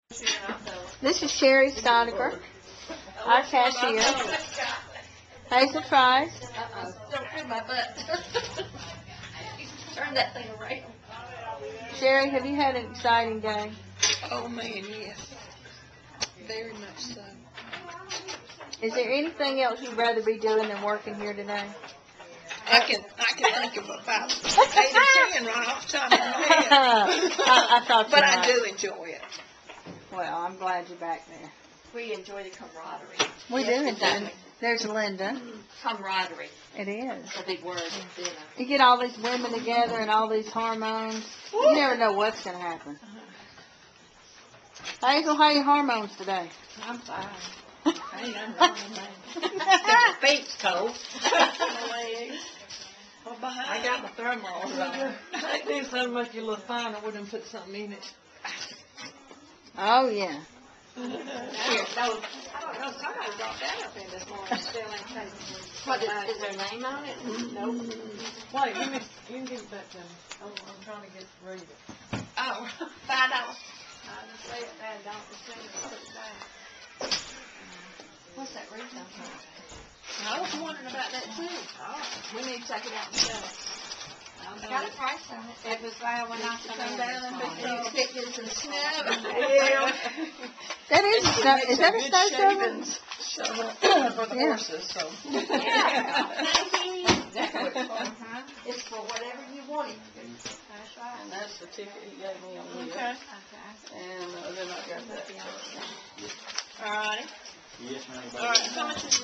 This is Sherry Stoniker, our cashier. Hazel Fries. Don't hurt my butt. Turn that thing around. Sherry, have you had an exciting day? Oh man, yes. Very much so. Is there anything else you'd rather be doing than working here today? I can think of about 8 or 10 right off the top of my head. I thought you But I might. do enjoy it. Well, I'm glad you're back there. We enjoy the camaraderie. We do enjoy Exactly. it. There's Linda. Camaraderie. It is. It's a big word. You know. You get all these women together and all these hormones. You never know what's going to happen. Hazel, how are your hormones today? I'm fine. I ain't nothing wrong with that. My feet's cold. My legs. Well, behind. I got my thermals on. I think so much you look fine, I wouldn't put something in it. Oh, yeah. Here, no, I don't know. Somebody brought that up in this morning. Still ain't taken. What is their name on it? Nope. Wait, give me, you can give it back to me. I'm trying to get to read it. Oh, $5. I just lay it down, don't put it down. What's that retail price? I was wondering about that too. Oh, we need to check it out and sell it. I got a price on it. It was when I come down and put these stickers and snow. Yeah. That is a snow. Is that a snow shovel? For the Yeah. horses, so. Yeah. It's for whatever you want it to be. That's right. And that's the ticket he gave me on Okay. here. And then I got that. All righty. Yes, ma'am. All right. How much is